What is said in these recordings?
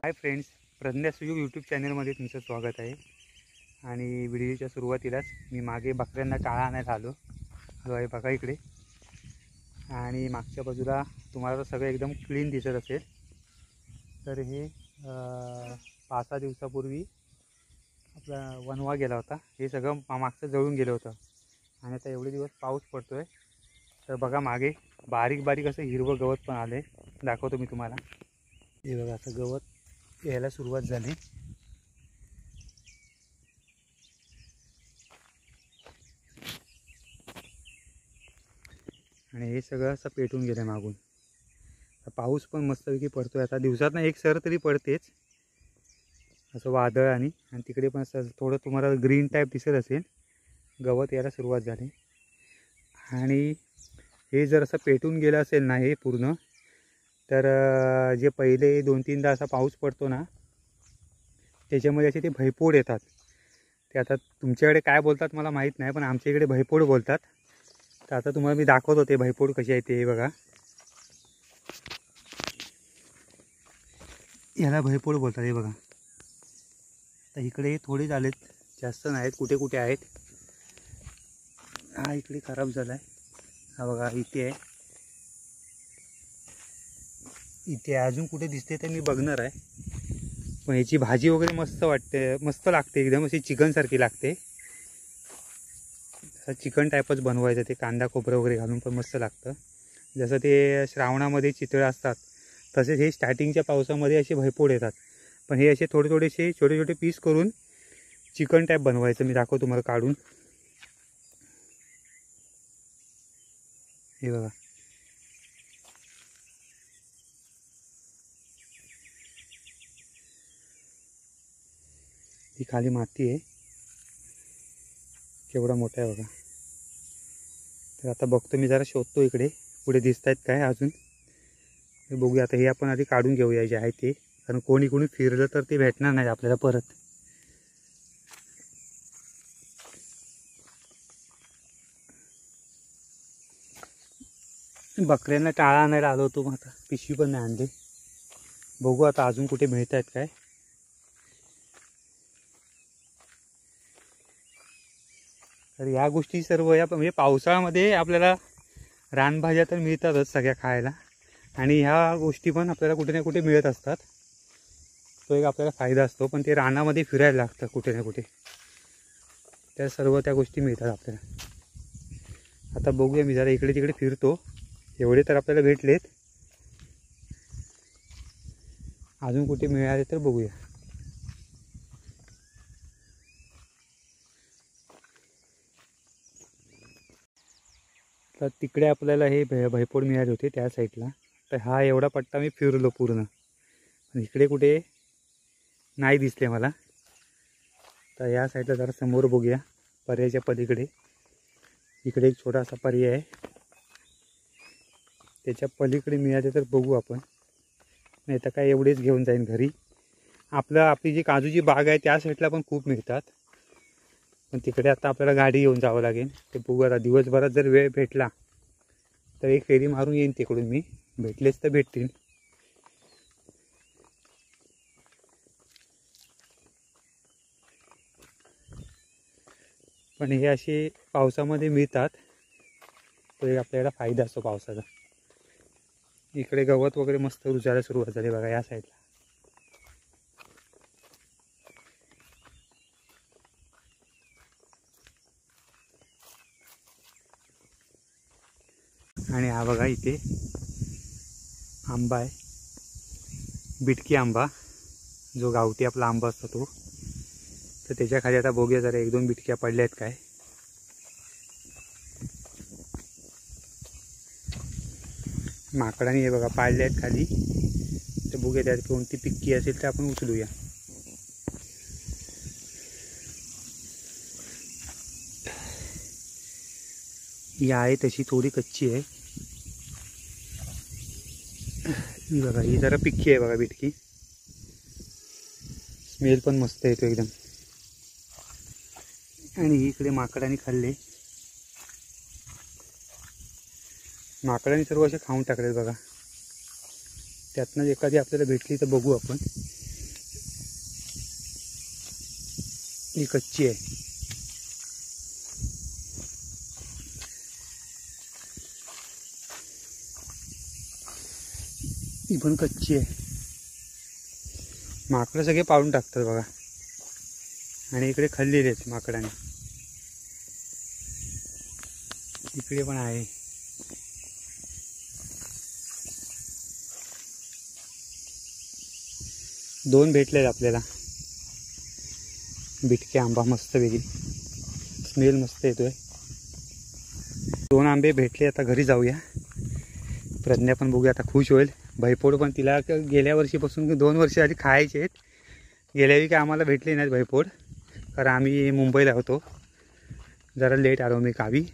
Hi friends, Pragya सुयोग YouTube चॅनलमध्ये तुमचं स्वागत आहे। आणि व्हिडिओच्या सुरुवातीलाच मी मागे बकऱ्यांना टाळा आणायला आलो आहे बघा इकडे। आणि मागच्या बाजूला तुम्हाला सगळं एकदम क्लीन दिसत असेल। तर हे 5-6 दिवसापूर्वी आपला वनवा गेला होता, हे सगळं मागचं जळून गेलं होतं। आणि आता एवढे दिवस पाऊस पडतोय तर बघा मागे बारीक बारीक असं हिरवं गवत पण आले, दाखवतो मी तुम्हाला। हे बघा असं गवत यायला सुरुवात झाली। आणि हे सगळं असं पेटून गेलं मागून। पाऊस पण मस्तपैकी पडतोय, आता दिवसातनं एक सर तरी पडतेच असं वादळ। आणि तिकडे पण असं थोडं तुम्हाला ग्रीन टाईप दिसत असेल, गवत यायला सुरुवात झाली। आणि हे जर असं पेटून गेलं असेल ना हे पूर्ण, तर जे पहिले 2-3दा असा पाऊस पडतो ना त्याच्यामध्ये असे ते भैपोड येतात। ते आता तुमच्याकडे काय बोलतात मला माहीत नाही, पण आमच्या इकडे भैपोड बोलतात। तर आता तुम्हाला मी दाखवतो ते भैपोड कसे आहे ते बघा। याला भैपोड बोलतात हे बघा। तर इकडे थोडे झालेत, जास्त नाहीत, कुठे कुठे आहेत। हा इकडे खराब झालाय, हा बघा इथे आहे, इथे अजून कुठे दिसते तर मी बघणार आहे। पण याची भाजी वगैरे मस्त वाटते, मस्त लागते, एकदम अशी चिकन सारखी लागते। चिकन टाईपच बनवायचं ते, कांदा खोबरं वगैरे घालून पण मस्त लागतं। जसं ते श्रावणामध्ये चितळ असतात तसेच हे स्टार्टिंगच्या पावसामध्ये असे भैपोड येतात। पण हे असे थोडे थोडेसे छोटे छोटे पीस करून चिकन टाईप बनवायचं, मी दाखवतो तुम्हाला काढून। हे बघा ही खाली माती आहे, केवढा मोठा आहे बघा। तर आता बघतो मी, जरा शोधतो इकडे पुढे दिसत आहेत काय अजून, बघूया। आता हे आपण आधी काढून घेऊया जे आहे ते, कारण कोणी कोणी फिरलं तर ते भेटणार नाही आपल्याला परत। बकऱ्यांना टाळा आणायला आलो होतो, आता पिशवी पण नाही आणली, बघू आता अजून कुठे मिळत आहेत काय। तर या गोष्टी सर्व या म्हणजे पावसाळ्यामध्ये आपल्याला रानभाज्या तर मिळतातच सगळ्या खायला, आणि ह्या गोष्टी पण आपल्याला कुठे ना कुठे मिळत असतात। तो एक आपल्याला फायदा असतो, पण ते रानामध्ये फिरायला लागतं कुठे ना कुठे, त्या सर्व त्या गोष्टी मिळतात आपल्याला। आता बघूया, मी जरा इकडे तिकडे फिरतो, एवढे तर आपल्याला भेटलेत, अजून कुठे मिळाले तर बघूया। तर तिकडे आपल्याला हे भैपोड मिळाले होते त्या साईडला, तर हा एवढा पट्टा मी फिरलो पूर्ण, इकडे कुठे नाही दिसले मला। तर या साईडला जरा समोर बघूया, पर्यायच्या पलीकडे इकडे एक छोटासा पर्याय आहे, त्याच्या पलीकडे मिळाले तर बघू आपण, नाही तर काय एवढेच घेऊन जाईन घरी। आपली जी काजूची बाग आहे त्या साईडला पण खूप मिळतात, पण तिकडे आता आपल्याला गाडी घेऊन जावं लागेल। ते बघू आता, दिवसभरात जर वेळ भेटला तर एक फेरी मारून येईन तिकडून मी, भेटलेच तर भेटतील। पण हे असे पावसामध्ये मिळतात, तो एक आपल्याला फायदा असतो पावसाचा। इकडे गवत वगैरे मस्त रुजायला सुरुवात झाली बघा या साईडला। आणि हा बघा इथे आंबा आहे, बिटकी आंबा, जो गावठी आपला आंबा असतो तो। तर त्याच्या खाली आता बघूया जरा 1-2 बिटक्या पडल्या आहेत काय। माकडाने हे बघा पाडले आहेत खाली, तर बघूया त्यात कोणती पिक्की असेल तर आपण उचलूया। ही आहे तशी थोडी कच्ची आहे, ही बघा, ही जरा पिक्की आहे बघा बिटकी, स्मेल पण मस्त येतो एकदम। आणि इकडे माकडाने खाल्ले, माकडाने सर्व असे खाऊन टाकले बघा। त्यातनं एखादी आपल्याला भेटली तर बघू आपण। ही कच्ची आहे. ही पण कच्ची आहे. माकडं सगळे पाडून टाकतात बघा. आणि इकडे खाल्लेले आहेत माकडाने. इकडे पण आहे. दोन भेटलेत आपल्याला. बिटके आंबा मस्त वेगळी स्मेल मस्त येतोय. 2 आंबे भेटले. आता घरी जाऊया. प्रज्ञा पण बघूया आता खुश होईल. भैपोड पण तिला गेल्या वर्षीपासून 2 वर्ष आधी खायचे आहेत. गेल्या वेळी काय आम्हाला भेटले नाहीत भैपोड, कारण आम्ही मुंबईला होतो. जरा लेट आलो मी गावी.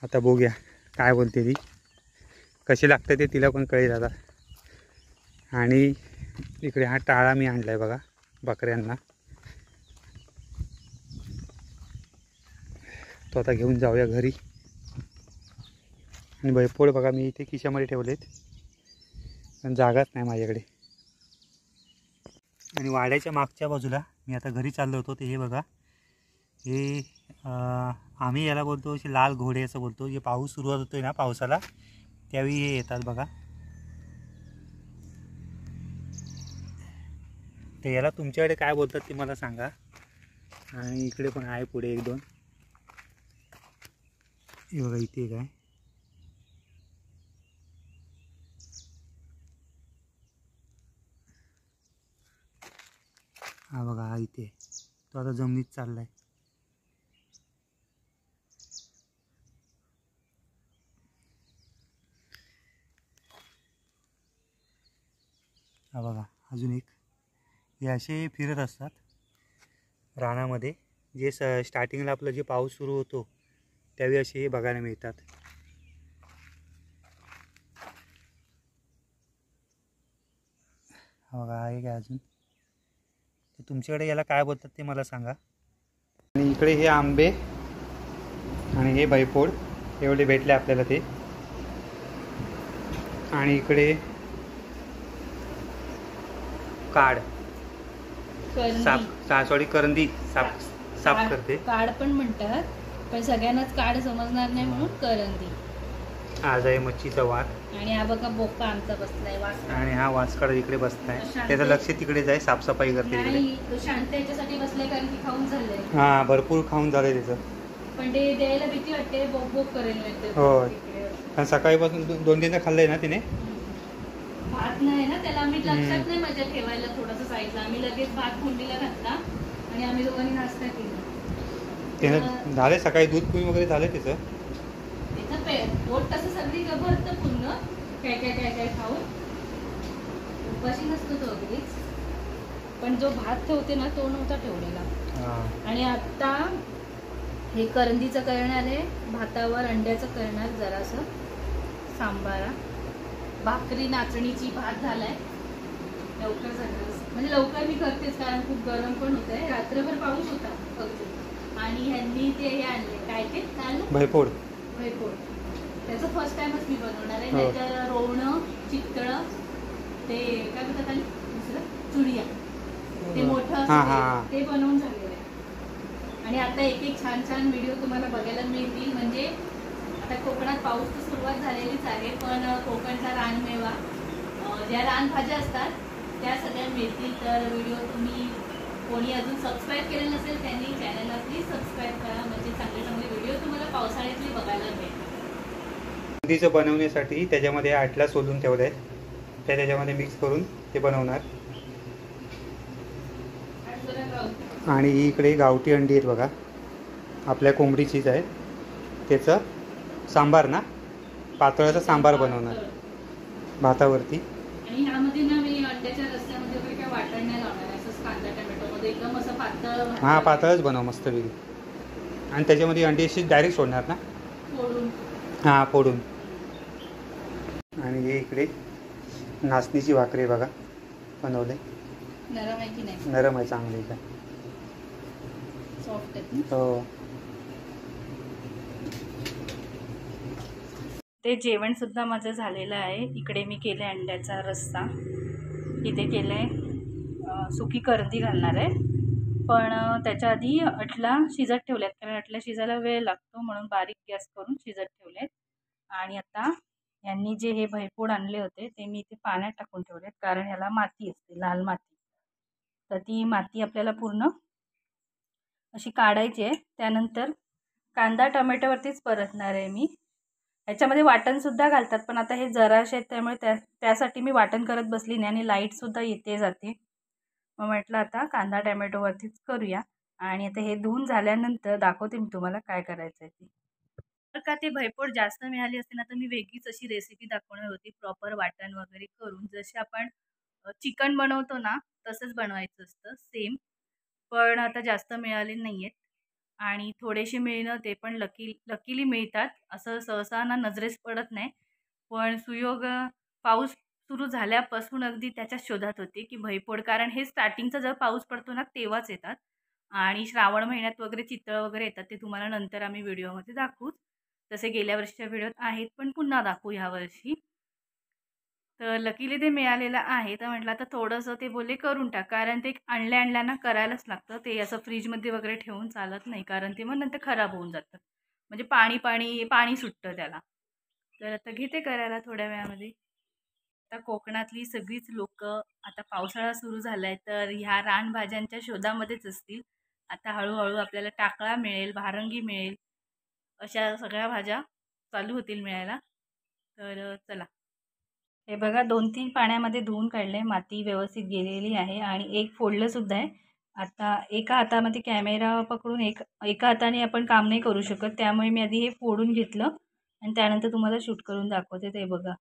आता बघूया काय बोलते ती, कसे लागते ते तिला पण कळेल आता. आणि इकडे हा टाळा मी आणलाय बघा बकऱ्यांना. तो आता घेऊन जाऊया घरी. आणि भैपोड बघा मी इथे खिशामध्ये ठेवलेत, पण जागाच नाही माझ्याकडे. आणि वाड्याच्या मागच्या बाजूला मी आता घरी चाललो होतो ते हे बघा. हे आम्ही याला बोलतो लाल घोडे असं बोलतो. जे पाऊस सुरुवात होतोय ना पावसाला त्यावेळी हे येतात बघा. ते याला तुमच्याकडे काय बोलतात ते मला सांगा. आणि इकडे पण आहे पुढे 1-2. हे बघा इथे काय. हा बघा हा इथे. तो आता जमिनीत चाललाय. हा बघा अजून एक. हे असे फिरत असतात रानामध्ये. जे स्टार्टिंगला आपलं जे पाऊस सुरू होतो त्यावेळी असे बघायला मिळतात. हा बघा आहे काय अजून. तुमच्याकडे याला काय बोलतात ते मला सांगा. आणि इकडे हे आंबे आणि हे भैपोड एवढे भेटले आपल्याला ते. आणि इकडे काड साप सॉरी करंदी साप करते. काड पण म्हणतात, पण सगळ्यांनाच काड समजणार नाही म्हणून करंदी. आज आहे मच्छीचा वार. आणि हा बघा बोका आमचा बसलाय वासकाड. आणि हा वासकाड इकडे बसलाय. त्याचं लक्ष तिकडे जाय. साफसफाई करते तिकडे. शांत याच्यासाठी बसलाय कारण की खाऊन झालंय. हा भरपूर खाऊन झालंय त्याचं. पण ते द्यायला भीती वाटते. बोक बोक करेल नाही. हो कारण सकाळीपासून 2-3 खाल्लंय ना तिने. भात नाही ना त्याला. आम्ही लक्षात नाही माझ्या ठेवायला थोडंसं साईडला. आम्ही लगेच भात फोडणीला घातला आणि आम्ही दोघांनी नाश्ता केला. त्यानं झालंय सकाळी दूध पिऊन वगैरे झालंय त्याचं. पोट तसं सगळी भरतं पूर्ण काय काय काय काय खाऊन. उपाशी नसतो तो अगदीच. पण जो भात ठेवते ना तो नव्हता ठेवलेला. आणि आता हे करंदीचं करणार आहे. भातावर अंड्याचं करणार जरासं सांबारा. भाकरी नाचणीची भात झालाय. लवकर झालं म्हणजे लवकर मी करतेच कारण खूप गरम पण होत आहे. रात्रभर पाऊस होता अगदी. आणि ह्यांनी ते हे आणले काय ते भैपोड. त्याचं फर्स्ट टाइमच मी बनवणार आहे. नाहीतर रोवणं चितळं ते काय म्हणतात आणि दुसरं चुडिया ते मोठं ते बनवून झालेलं आहे. आणि आता एक छान छान व्हिडिओ तुम्हाला बघायला मिळतील. म्हणजे आता कोकणात पाऊस तर सुरुवात झालेलीच आहे, पण कोकणचा रानमेवा ज्या रानभाज्या असतात त्या सगळ्या मिळतील. तर व्हिडिओ तुम्ही कोणी अजून सबस्क्राईब केलं नसेल त्यांनी चॅनलला प्लीज सबस्क्राईब करा. म्हणजे चांगले चांगले व्हिडिओ तुम्हाला पावसाळ्यातली बघायला मिळेल. करंदीचं बनवण्यासाठी त्याच्यामध्ये आटला सोलून ठेवलंय. त्याच्यामध्ये मिक्स करून ते बनवणार. आणि इकडे गावठी अंडी आहेत बघा. आपल्या कोंबडीचीच आहे. त्याचं सांबार ना पातळाचा सांबार बनवणार भातावरती. आणि ह्यामध्ये ना मी अंड्याच्या रस्त्यामध्ये वगैरे काय वाटण नाही लावणार. असंच कांदा टोमॅटो मध्ये एकदम असं पातळ. हा पातळच बनव मस्त वेगळी. आणि त्याच्यामध्ये अंडी अशी डायरेक्ट सोडणार ना फोडून. हा फोडून. आणि हे इकडे नाचणीची भाकरी बघा बनवले. नरम आहे की नाही. नरम आहे चांगली काय. सॉफ्ट आहे. हो. ते जेवण सुद्धा माझं झालेलं आहे. इकडे मी केले अंड्याचा रस्सा. इथे केलंय सुकी करंदी घालणार आहे. पण त्याच्या आधी अटला शिजत ठेवल्यात, कारण अटला शिजायला वेळ लागतो म्हणून बारीक गॅस करून शिजत ठेवलेत. आणि आता यांनी जे हे भैपूड आणले होते ते मी ते पाण्यात टाकून ठेवलेत, कारण ह्याला माती असते, लाल माती. तर ती माती आपल्याला पूर्ण अशी काढायची आहे. त्यानंतर कांदा टोमॅटोवरतीच परतणार आहे मी. ह्याच्यामध्ये वाटणसुद्धा घालतात, पण आता हे जराशे आहेत त्यामुळे त्यासाठी मी वाटण करत बसली नाही आणि लाईटसुद्धा येते जाते. मग म्हटलं आता कांदा टोमॅटोवरतीच करूया. आणि आता हे धुवून झाल्यानंतर दाखवते मी तुम्हाला काय करायचं आहे ते. तर का ते भैपूड जास्त मिळाली असते ना तर मी वेगळीच अशी रेसिपी दाखवणार होती, प्रॉपर वाटण वगैरे करून, जसे आपण चिकन बनवतो ना तसंच बनवायचं असतं सेम. पण आता जास्त मिळाले नाही आहेत आणि थोडेसे मिळणं ते पण लकीली मिळतात, असं सहसा ना नजरेस पडत नाही. पण सुयोग पाऊस सुरू झाल्यापासून अगदी त्याच्या शोधात होते की भैपूड, कारण हे स्टार्टिंगचा जर पाऊस पडतो ना तेव्हाच येतात आणि श्रावण महिन्यात वगैरे चितळ वगैरे येतात, ते तुम्हाला नंतर आम्ही व्हिडिओमध्ये दाखवूच. तसे गेल्या वर्षीच्या व्हिडिओत आहेत पण पुन्हा दाखवू ह्या वर्षी. तर लकीली ते मिळालेलं आहे. तर म्हटलं आता थोडंसं ते बोलले करून टाक, कारण ते आणल्याना करायलाच लागतं. ते असं फ्रीजमध्ये वगैरे ठेवून चालत नाही, कारण ते मग नंतर खराब होऊन जातं, म्हणजे पाणी सुटतं त्याला. तर आता घेते करायला थोड्या वेळामध्ये. आता कोकणातली सगळीच लोक आता पावसाळा सुरू झाला आहे तर ह्या रानभाज्यांच्या शोधामध्येच असतील. आता हळूहळू आपल्याला टाकळा मिळेल, भारंगी मिळेल, अशा सगळ्या भाज्या चालू होतील मिळायला. तर चला, हे बघा 2-3 पाण्यामध्ये धुवून काढले, माती व्यवस्थित गेलेली आहे आणि एक फोडलंसुद्धा आहे. आता एका हातामध्ये कॅमेरा पकडून एका हाताने आपण काम नाही करू शकत, त्यामुळे मी आधी हे फोडून घेतलं आणि त्यानंतर तुम्हाला शूट करून दाखवते. ते बघा,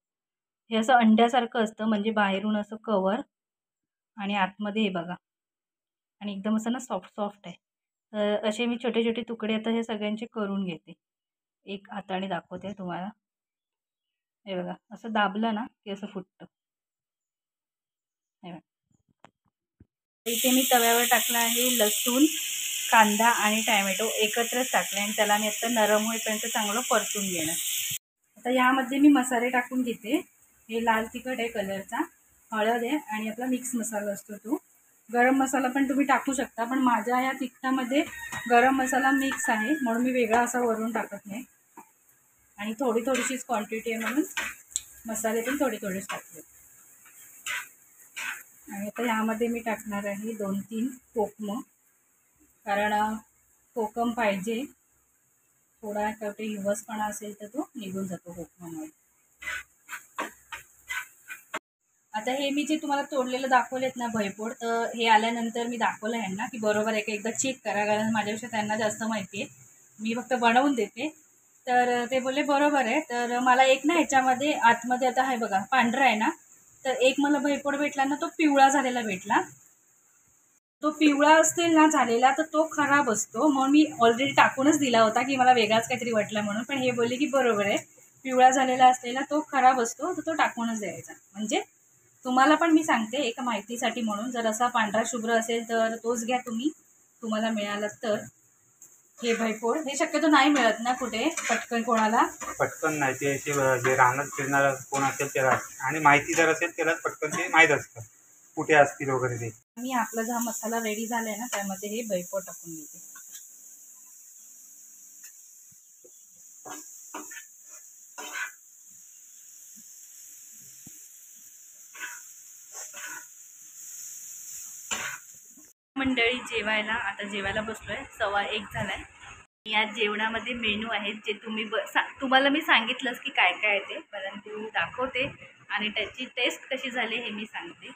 हे असं अंड्यासारखं असतं, म्हणजे बाहेरून असं कवर आणि आतमध्ये हे बघा, आणि एकदम असं ना सॉफ्ट आहे. तर असे मी छोटे छोटे तुकडे आता हे सगळ्यांचे करून घेते. एक हाताने दाखवते तुम्हाला. हे बघा, असं दाबलं ना की असं फुटतं. हे बघा, इथे मी तव्यावर टाकला आहे लसूण, कांदा आणि टॅमॅटो एकत्रच टाकले आणि त्याला मी आता नरम होईपर्यंत चांगलं परतून घेणार. आता यामध्ये मी मसाले टाकून घेते. हे लाल तिखट आहे कलरचा, हळद आहे आणि आपला मिक्स मसाला असतो तो. गरम मसाला पण तुम्ही टाकू शकता, पण माझ्या या तिखटामध्ये गरम मसाला मिक्स आहे म्हणून मी वेगळा असा वरून टाकत नाही. आणि थोडीशीच क्वांटिटी आहे म्हणून मसाले पण थोडेच टाकले. आणि आता ह्यामध्ये मी टाकणार आहे 2-3 कोकम, कारण कोकम पाहिजे. थोडा काही हिवसपणा असेल तर तो निघून जातो कोकमामुळे. आता हे मी जे तुम्हाला तोडलेलं दाखवलेत ना भैपूड, तर हे आल्यानंतर मी दाखवलं ह्यांना की बरोबर आहे का एकदा चेक करा, कारण माझ्यापेक्षा त्यांना जास्त माहिती आहे, मी फक्त बनवून देते. तर ते बोलले बरोबर आहे. तर मला एक ना ह्याच्यामध्ये आतमध्ये आता आहे बघा पांढरा आहे ना, तर एक मला भैपूड भेटला ना तो पिवळा झालेला भेटला. तो पिवळा असेल ना झालेला तर तो खराब असतो, म्हणून मी ऑलरेडी टाकूनच दिला होता की मला वेगळाच काहीतरी वाटला म्हणून. पण हे बोलले की बरोबर आहे, पिवळा झालेला असलेला तो खराब असतो, तर तो टाकूनच द्यायचा. म्हणजे तुम्हाला पण मी सांगते एका माहितीसाठी म्हणून, जर असा पांढरा शुभ्र असेल तर तोच घ्या तुम्ही, तुम्हाला मिळाला तर. हे भैपूड हे शक्यतो नाही मिळत ना कुठे पटकन कोणाला, पटकन नाही. ते जे रानात फिरणारा कोण असेल त्याला, आणि माहिती जर असेल त्यालाच पटकन ते माहीत असतं कुठे असतील वगैरे ते. मी आपला जो मसाला रेडी झालाय ना त्यामध्ये हे भैपूड टाकून घेते. मंडळी जेवायला आता जेवायला बसलोय, 1:15 झालाय. या जेवणामध्ये मेनू आहेत जे तुम्हाला मी सांगितलंच की काय काय आहे ते, परंतु दाखवते आणि त्याची टेस्ट कशी झाली हे मी सांगते.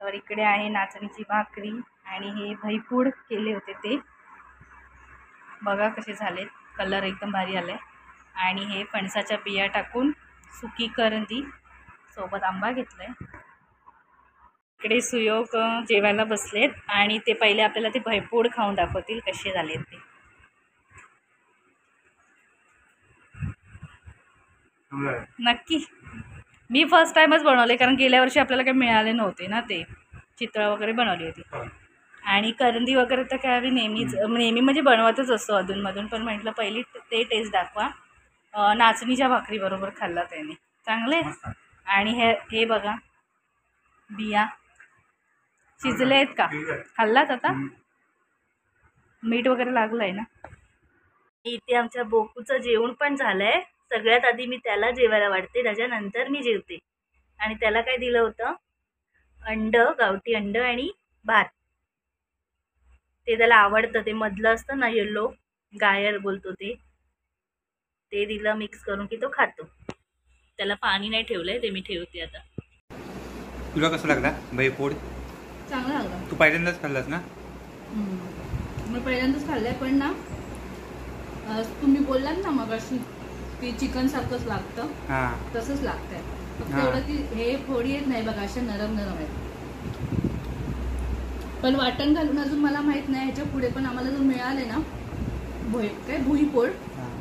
तर इकडे आहे नाचणीची भाकरी आणि हे भैपूड केले होते ते बघा कसे झाले, कलर एकदम भारी आलाय. आणि हे फणसाच्या बिया टाकून सुकी करंदी सोबत आंबा घेतलाय. इकडे सुयोग जेवायला बसलेत आणि ते पहिले आपल्याला ते भैपूड खाऊन दाखवतील कसे झालेत ते. नक्की मी फर्स्ट टाइमच बनवले, कारण गेल्या वर्षी आपल्याला काही मिळाले नव्हते ना, ते चितळ वगैरे बनवली होती. आणि करंदी वगैरे तर काय आम्ही नेहमी म्हणजे बनवतच असतो अधूनमधून, पण म्हटलं पहिली ते टेस्ट दाखवा. नाचणीच्या भाकरी बरोबर खाल्ला त्याने, चांगले. आणि हे बघा बिया शिजले आहेत का, खाल्लात आता. मीठ वगैरे लागलंय ना. इथे आमच्या बोकूचं जेवण पण झालंय. सगळ्यात आधी मी त्याला जेवायला वाढते, त्याच्यानंतर मी जेवते. आणि त्याला काय दिलं होतं, अंड, गावठी अंड आणि भात. ते त्याला आवडतं, ते मधलं असतं ना येल्लो, गायर बोलतो ते दिलं मिक्स करून की तो खातो. त्याला पाणी नाही ठेवलंय, ते मी ठेवते आता. तुला कसं लागला बैपोड? चांगला लागला. तू पहिल्यांदाच खाल्लास ना? मी पहिल्यांदाच खाल्लंय, पण ना तुम्ही बोललात ना मग अशी की चिकन सारखंच लागतं, तसंच लागतंय. फक्त एवढं की हे फोडी येत नाही बघा, अशा नरम नरम आहेत. पण वाटण घालून अजून मला माहित नाही, ह्याच्या पुढे पण आम्हाला जर मिळाले ना भुईपोड,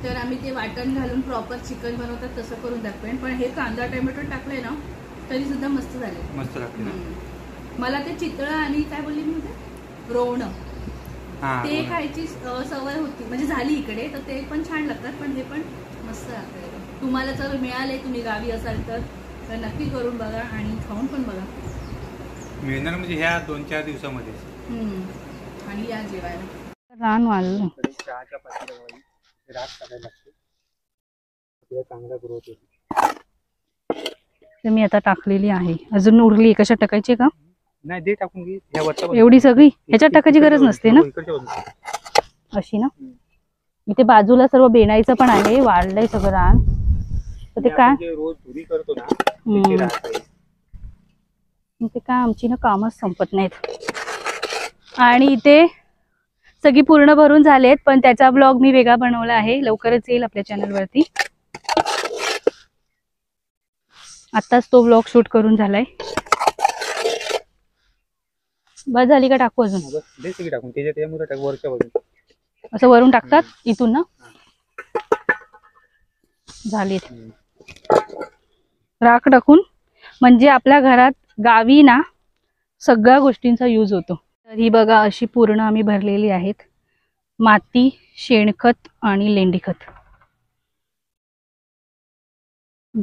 तर आम्ही ते वाटण घालून प्रॉपर चिकन बनवतात तसं करून दाखवेन. पण हे कांदा टोमॅटो टाकलंय ना तरी सुद्धा मस्त झाले, मस्त लागते ना. मला ते चितळं आणि काय बोलली मी ते रोवणं, ते खायची सवय होती, म्हणजे झाली इकडे, तर ते पण छान लागतात. पण हे पण मस्त लागतं. तुम्हाला जर मिळाले, तुम्ही गावी असाल तर नक्की करून बघा आणि खाऊन पण बघा. मिळणार म्हणजे ह्या 2-4 दिवसामध्ये. आणि या जेवायला रान वाढलं. चहाच्या पातीला रात टाकायला लागते, चांगला ग्रोथ येतो. तर मी आता टाकलेली आहे, अजून उरली. कशा टाकायची का? नाही, दे टाकून घे. एवढी सगळी ह्याच्यात टाकायची गरज नसते ना, अशी ना. इथे बाजूला सर्व बेणायचं पण आहे, वाढलंय सगळं रान. तर ते काय रोज धुरी करतो ना, ते काय आमची ना कामच संपत नाहीत. आणि इथे सगळी पूर्ण भरून झालेत, पण त्याचा ब्लॉग मी वेगळा बनवला आहे, लवकरच येईल आपल्या चॅनलवरती. आताच तो ब्लॉग शूट करून झालाय. बस झाली का? टाकू अजून? टाकून त्याच्यात वरच्या बाजून असं वरून टाकतात इथून ना. झाली राख टाकून, म्हणजे आपल्या घरात गावी ना सगळ्या गोष्टींचा यूज होतो. तर ही बघा अशी पूर्ण आम्ही भरलेली आहेत, माती, शेणखत आणि लेंडीखत.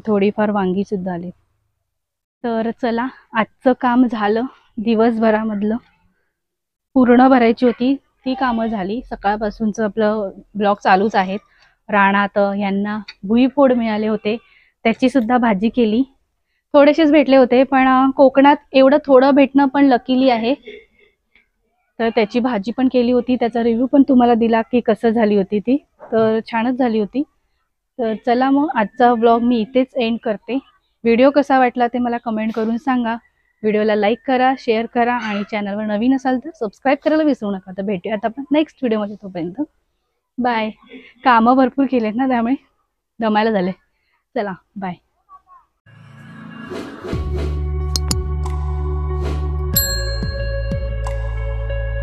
थोडीफार वांगी सुद्धा आली. तर चला, आजचं काम झालं. दिवसभरामधलं पूर्ण भरायची होती ती कामं झाली. सकाळपासूनचं आपलं ब्लॉग चालूच आहेत. रानात यांना भुईफोड मिळाले होते, त्याची सुद्धा भाजी केली. थोडेसेच भेटले होते, पण कोकणात एवढं थोडं भेटणं पण लकीली आहे. तर त्याची भाजी पण केली होती, त्याचा रिव्ह्यू पण तुम्हाला दिला की कसं झाली होती ती. तर छानच झाली होती. तर चला मग आजचा ब्लॉग मी इथेच एंड करते. व्हिडिओ कसा वाटला ते मला कमेंट करून सांगा. व्हिडिओला लाईक करा, शेअर करा आणि चॅनलवर नवीन असाल तर सबस्क्राईब करायला विसरू नका. तर भेटूयात आपण नेक्स्ट व्हिडिओमध्ये. तोपर्यंत बाय. कामं भरपूर केलेत ना, त्यामुळे दमायला झाले. चला बाय.